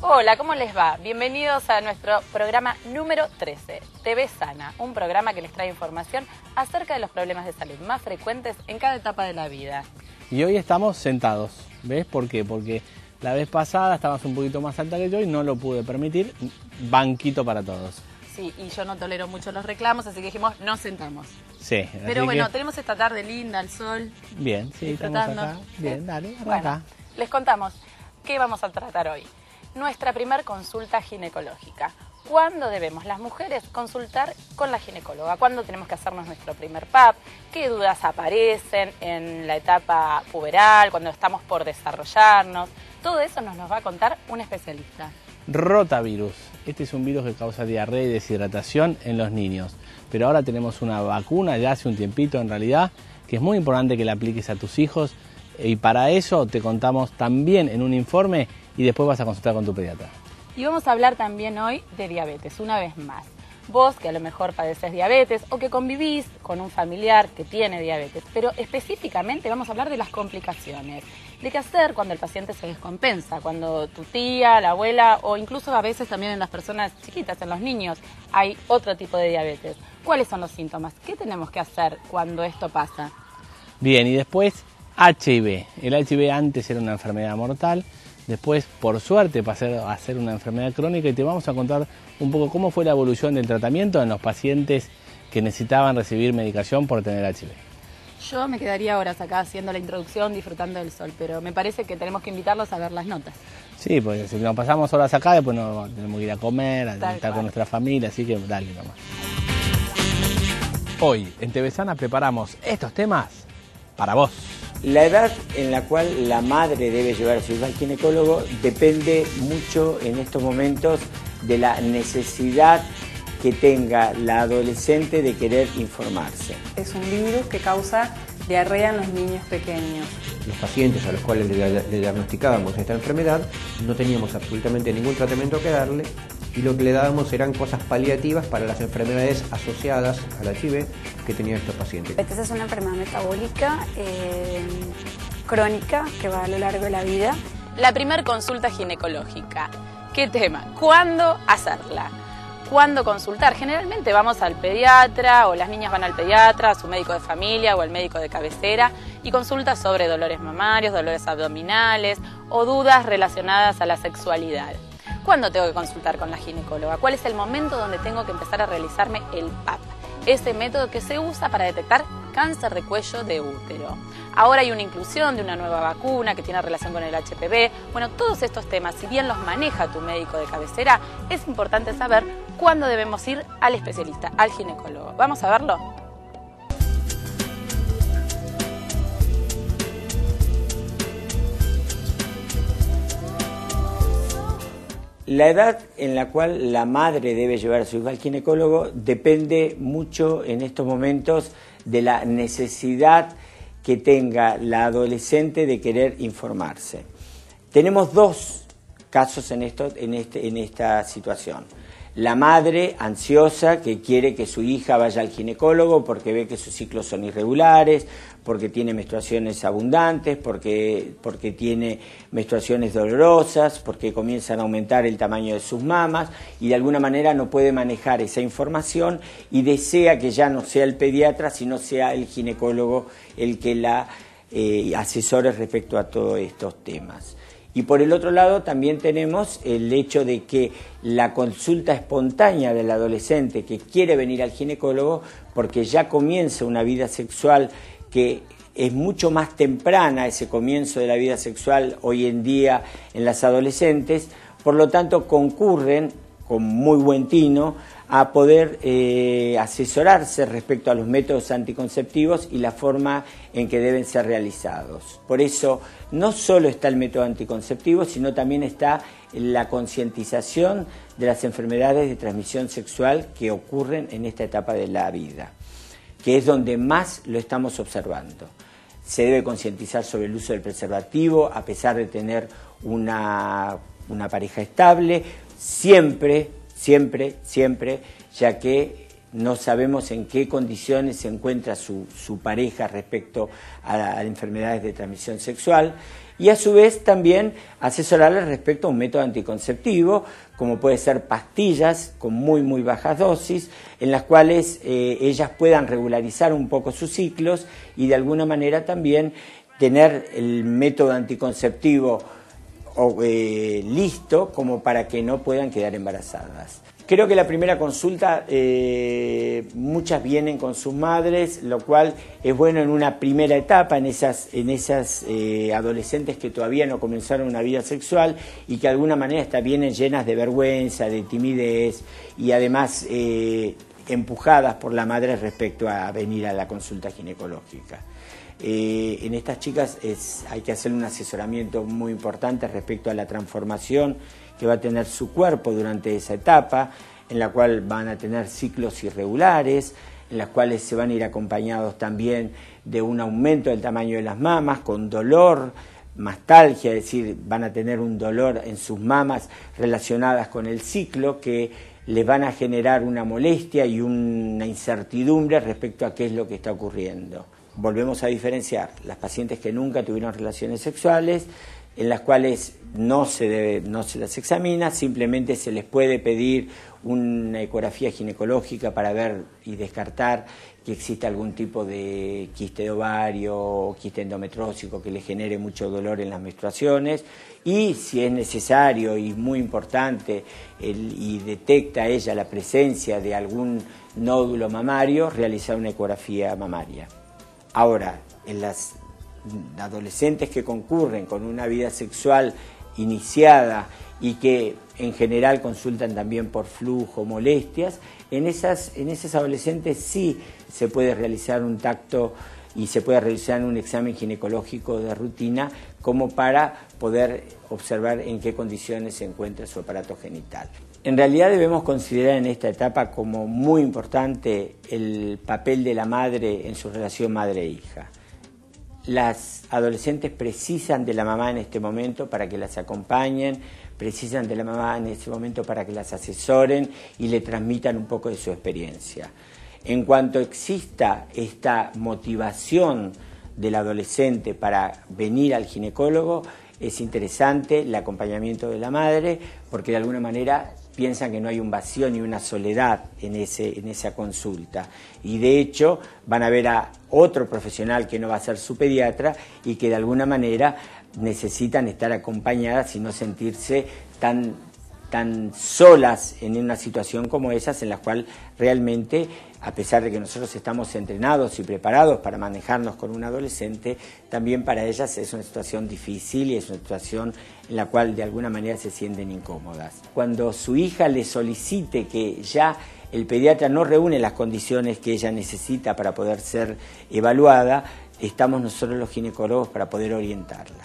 Hola, ¿cómo les va? Bienvenidos a nuestro programa número 13, TV Sana, un programa que les trae información acerca de los problemas de salud más frecuentes en cada etapa de la vida. Y hoy estamos sentados, ¿ves? ¿Por qué? Porque la vez pasada estabas un poquito más alta que yo y no lo pude permitir, banquito para todos. Sí, y yo no tolero mucho los reclamos, así que dijimos, nos sentamos. Sí. Pero bueno, tenemos esta tarde linda, el sol. Bien, sí, estamos acá. Bien, dale, arranca. Bueno, les contamos qué vamos a tratar hoy. Nuestra primer consulta ginecológica. ¿Cuándo debemos las mujeres consultar con la ginecóloga? ¿Cuándo tenemos que hacernos nuestro primer PAP? ¿Qué dudas aparecen en la etapa puberal, cuando estamos por desarrollarnos? Todo eso nos va a contar un especialista. Rotavirus. Este es un virus que causa diarrea y deshidratación en los niños. Pero ahora tenemos una vacuna, ya hace un tiempito en realidad, que es muy importante que la apliques a tus hijos. Y para eso te contamos también en un informe y después vas a consultar con tu pediatra. Y vamos a hablar también hoy de diabetes, una vez más. Vos que a lo mejor padeces diabetes o que convivís con un familiar que tiene diabetes, pero específicamente vamos a hablar de las complicaciones, de qué hacer cuando el paciente se descompensa, cuando tu tía, la abuela o incluso a veces también en las personas chiquitas, en los niños, hay otro tipo de diabetes. ¿Cuáles son los síntomas? ¿Qué tenemos que hacer cuando esto pasa? Bien, y después HIV. El HIV antes era una enfermedad mortal. Después, por suerte, pasó a ser una enfermedad crónica y te vamos a contar un poco cómo fue la evolución del tratamiento en los pacientes que necesitaban recibir medicación por tener HIV. Yo me quedaría horas acá haciendo la introducción, disfrutando del sol, pero me parece que tenemos que invitarlos a ver las notas. Sí, porque si nos pasamos horas acá, después no, tenemos que ir a comer, a estar con nuestra familia, así que dale nomás. Hoy, en TV Sana, preparamos estos temas para vos. La edad en la cual la madre debe llevar a su hijo al ginecólogo depende mucho en estos momentos de la necesidad que tenga la adolescente de querer informarse. Es un virus que causa diarrea en los niños pequeños. Los pacientes a los cuales le diagnosticábamos esta enfermedad no teníamos absolutamente ningún tratamiento que darle y lo que le dábamos eran cosas paliativas para las enfermedades asociadas al HIV que tenían estos pacientes. La diabetes es una enfermedad metabólica crónica que va a lo largo de la vida. La primer consulta ginecológica. ¿Qué tema? ¿Cuándo hacerla? ¿Cuándo consultar? Generalmente vamos al pediatra o las niñas van al pediatra, a su médico de familia o al médico de cabecera y consulta sobre dolores mamarios, dolores abdominales o dudas relacionadas a la sexualidad. ¿Cuándo tengo que consultar con la ginecóloga? ¿Cuál es el momento donde tengo que empezar a realizarme el PAP? Ese método que se usa para detectar cáncer de cuello de útero. Ahora hay una inclusión de una nueva vacuna que tiene relación con el HPV. Bueno, todos estos temas, si bien los maneja tu médico de cabecera, es importante saber cuándo debemos ir al especialista, al ginecólogo. ¿Vamos a verlo? La edad en la cual la madre debe llevar a su hijo al ginecólogo depende mucho en estos momentos de la necesidad que tenga la adolescente de querer informarse. Tenemos dos casos en esta situación. La madre ansiosa que quiere que su hija vaya al ginecólogo porque ve que sus ciclos son irregulares, porque tiene menstruaciones abundantes, porque tiene menstruaciones dolorosas, porque comienzan a aumentar el tamaño de sus mamas y de alguna manera no puede manejar esa información y desea que ya no sea el pediatra, sino sea el ginecólogo el que la asesore respecto a todos estos temas. Y por el otro lado también tenemos el hecho de que la consulta espontánea del adolescente que quiere venir al ginecólogo porque ya comienza una vida sexual que es mucho más temprana, ese comienzo de la vida sexual hoy en día en las adolescentes, por lo tanto concurren con muy buen tino a poder asesorarse respecto a los métodos anticonceptivos y la forma en que deben ser realizados. Por eso no solo está el método anticonceptivo, sino también está la concientización de las enfermedades de transmisión sexual que ocurren en esta etapa de la vida, que es donde más lo estamos observando. Se debe concientizar sobre el uso del preservativo, a pesar de tener una pareja estable, siempre, ya que no sabemos en qué condiciones se encuentra su pareja respecto a enfermedades de transmisión sexual y a su vez también asesorarles respecto a un método anticonceptivo, como puede ser pastillas con muy bajas dosis, en las cuales ellas puedan regularizar un poco sus ciclos y de alguna manera también tener el método anticonceptivo listo como para que no puedan quedar embarazadas. Creo que la primera consulta, muchas vienen con sus madres, lo cual es bueno en una primera etapa, en esas adolescentes que todavía no comenzaron una vida sexual y que de alguna manera vienen llenas de vergüenza, de timidez y además empujadas por la madre respecto a venir a la consulta ginecológica. En estas chicas hay que hacer un asesoramiento muy importante respecto a la transformación que va a tener su cuerpo durante esa etapa, en la cual van a tener ciclos irregulares, en las cuales se van a ir acompañados también de un aumento del tamaño de las mamas, con dolor, mastalgia, es decir, van a tener un dolor en sus mamas relacionadas con el ciclo que les van a generar una molestia y una incertidumbre respecto a qué es lo que está ocurriendo. Volvemos a diferenciar las pacientes que nunca tuvieron relaciones sexuales, en las cuales no se las examina, simplemente se les puede pedir una ecografía ginecológica para ver y descartar que existe algún tipo de quiste de ovario o quiste endometrósico que le genere mucho dolor en las menstruaciones, y si es necesario y muy importante y detecta ella la presencia de algún nódulo mamario, realizar una ecografía mamaria. Ahora, en las adolescentes que concurren con una vida sexual iniciada y que en general consultan también por flujo, molestias, en esas adolescentes sí se puede realizar un tacto y se puede realizar un examen ginecológico de rutina como para poder observar en qué condiciones se encuentra su aparato genital. En realidad debemos considerar en esta etapa como muy importante el papel de la madre en su relación madre-hija. Las adolescentes precisan de la mamá en este momento para que las acompañen, precisan de la mamá en este momento para que las asesoren y le transmitan un poco de su experiencia. En cuanto exista esta motivación del adolescente para venir al ginecólogo, es interesante el acompañamiento de la madre, porque de alguna manera piensan que no hay un vacío ni una soledad en esa consulta. Y de hecho van a ver a otro profesional que no va a ser su pediatra y que de alguna manera necesitan estar acompañadas y no sentirse tan solas en una situación como esas, en la cual realmente, a pesar de que nosotros estamos entrenados y preparados para manejarnos con un adolescente, también para ellas es una situación difícil y es una situación en la cual de alguna manera se sienten incómodas. Cuando su hija le solicite que ya el pediatra no reúne las condiciones que ella necesita para poder ser evaluada, estamos nosotros los ginecólogos para poder orientarla.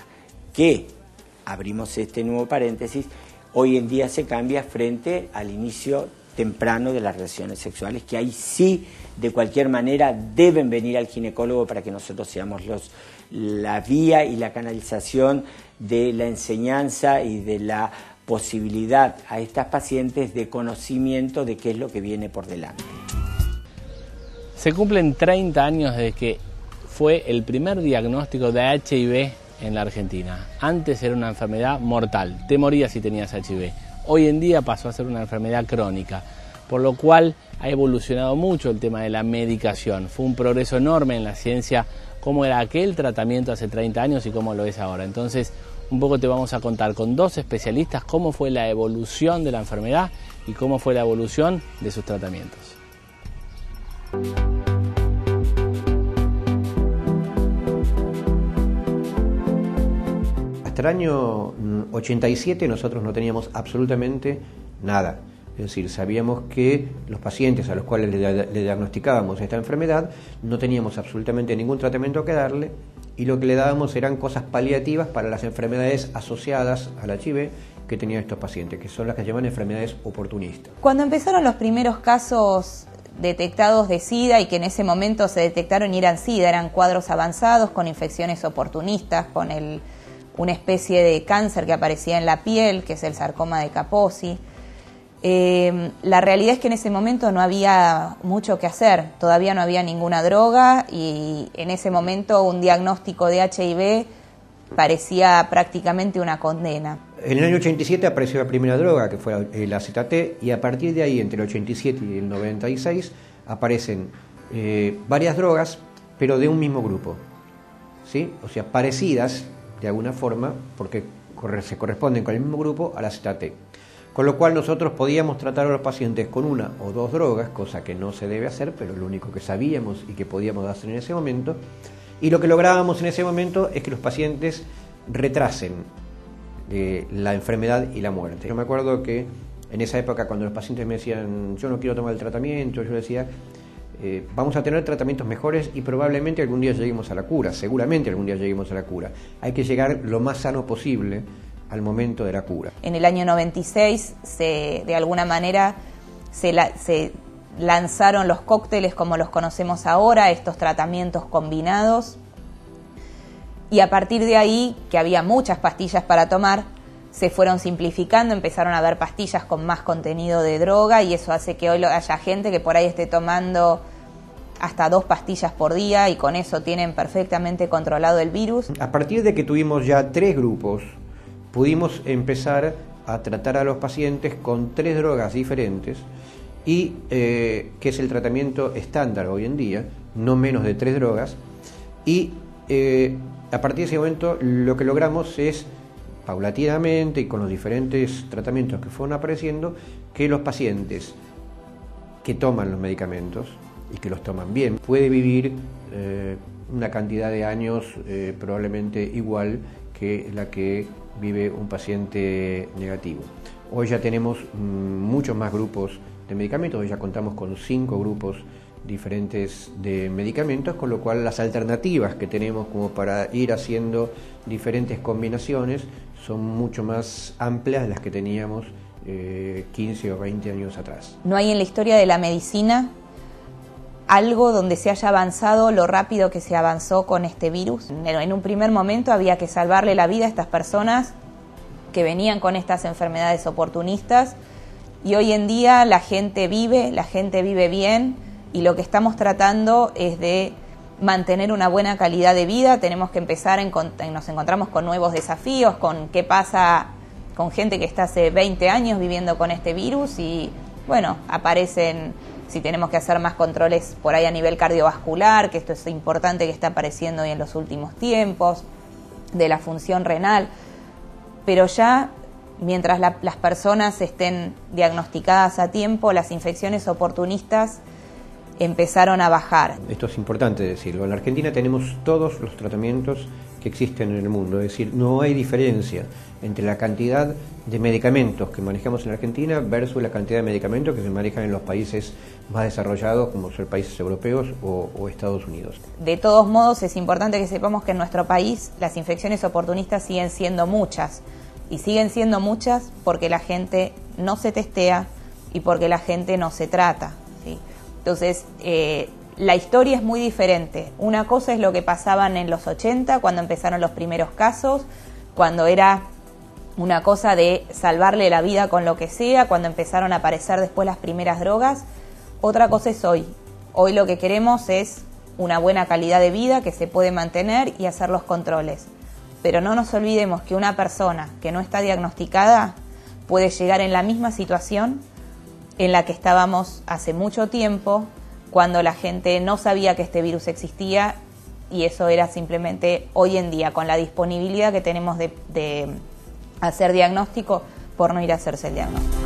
Que, abrimos este nuevo paréntesis, hoy en día se cambia frente al inicio temprano de las relaciones sexuales, que ahí sí, de cualquier manera, deben venir al ginecólogo para que nosotros seamos la vía y la canalización de la enseñanza y de la posibilidad a estas pacientes de conocimiento de qué es lo que viene por delante. Se cumplen 30 años desde que fue el primer diagnóstico de HIV en la Argentina. Antes era una enfermedad mortal, te morías si tenías HIV. Hoy en día pasó a ser una enfermedad crónica, por lo cual ha evolucionado mucho el tema de la medicación. Fue un progreso enorme en la ciencia, cómo era aquel tratamiento hace 30 años y cómo lo es ahora. Entonces, un poco te vamos a contar con dos especialistas cómo fue la evolución de la enfermedad y cómo fue la evolución de sus tratamientos. Hasta el año 87 nosotros no teníamos absolutamente nada. Es decir, sabíamos que los pacientes a los cuales le diagnosticábamos esta enfermedad no teníamos absolutamente ningún tratamiento que darle, y lo que le dábamos eran cosas paliativas para las enfermedades asociadas al HIV que tenían estos pacientes, que son las que llaman enfermedades oportunistas. Cuando empezaron los primeros casos detectados de SIDA, y que en ese momento se detectaron y eran SIDA, eran cuadros avanzados con infecciones oportunistas, con una especie de cáncer que aparecía en la piel, que es el sarcoma de Kaposi. La realidad es que en ese momento no había mucho que hacer, todavía no había ninguna droga, y en ese momento un diagnóstico de HIV parecía prácticamente una condena. En el año 87 apareció la primera droga, que fue el AZT, y a partir de ahí, entre el 87 y el 96, aparecen varias drogas, pero de un mismo grupo, ¿sí? O sea, parecidas de alguna forma, porque se corresponden con el mismo grupo al AZT. Con lo cual nosotros podíamos tratar a los pacientes con una o dos drogas, cosa que no se debe hacer, pero lo único que sabíamos y que podíamos hacer en ese momento. Y lo que lográbamos en ese momento es que los pacientes retrasen la enfermedad y la muerte. Yo me acuerdo que en esa época, cuando los pacientes me decían, yo no quiero tomar el tratamiento, yo decía, vamos a tener tratamientos mejores y probablemente algún día lleguemos a la cura, seguramente algún día lleguemos a la cura. Hay que llegar lo más sano posible al momento de la cura. En el año 96, de alguna manera, se lanzaron los cócteles como los conocemos ahora, estos tratamientos combinados, y a partir de ahí, que había muchas pastillas para tomar, se fueron simplificando, empezaron a haber pastillas con más contenido de droga, y eso hace que hoy haya gente que por ahí esté tomando hasta 2 pastillas por día y con eso tienen perfectamente controlado el virus. A partir de que tuvimos ya 3 grupos, pudimos empezar a tratar a los pacientes con 3 drogas diferentes y que es el tratamiento estándar hoy en día, no menos de 3 drogas, y a partir de ese momento lo que logramos es, paulatinamente y con los diferentes tratamientos que fueron apareciendo, que los pacientes que toman los medicamentos y que los toman bien, puede vivir una cantidad de años probablemente igual que la que vive un paciente negativo. Hoy ya tenemos muchos más grupos de medicamentos, hoy ya contamos con 5 grupos diferentes de medicamentos, con lo cual las alternativas que tenemos como para ir haciendo diferentes combinaciones son mucho más amplias de las que teníamos 15 o 20 años atrás. No hay en la historia de la medicina algo donde se haya avanzado lo rápido que se avanzó con este virus. En un primer momento había que salvarle la vida a estas personas que venían con estas enfermedades oportunistas, y hoy en día la gente vive bien, y lo que estamos tratando es de mantener una buena calidad de vida. Tenemos que empezar, nos encontramos con nuevos desafíos, con qué pasa con gente que está hace 20 años viviendo con este virus, y bueno, aparecen, si tenemos que hacer más controles por ahí a nivel cardiovascular, que esto es importante, que está apareciendo hoy en los últimos tiempos, de la función renal, pero ya mientras las personas estén diagnosticadas a tiempo, las infecciones oportunistas empezaron a bajar. Esto es importante decirlo. En la Argentina tenemos todos los tratamientos que existen en el mundo, es decir, no hay diferencia entre la cantidad de medicamentos que manejamos en la Argentina versus la cantidad de medicamentos que se manejan en los países más desarrollados, como son países europeos o Estados Unidos. De todos modos, es importante que sepamos que en nuestro país las infecciones oportunistas siguen siendo muchas, y siguen siendo muchas porque la gente no se testea y porque la gente no se trata, ¿sí? Entonces, la historia es muy diferente. Una cosa es lo que pasaban en los 80, cuando empezaron los primeros casos, cuando era una cosa de salvarle la vida con lo que sea, cuando empezaron a aparecer después las primeras drogas. Otra cosa es hoy. Hoy lo que queremos es una buena calidad de vida que se puede mantener y hacer los controles. Pero no nos olvidemos que una persona que no está diagnosticada puede llegar en la misma situación en la que estábamos hace mucho tiempo, cuando la gente no sabía que este virus existía, y eso era simplemente hoy en día, con la disponibilidad que tenemos de hacer diagnóstico, por no ir a hacerse el diagnóstico.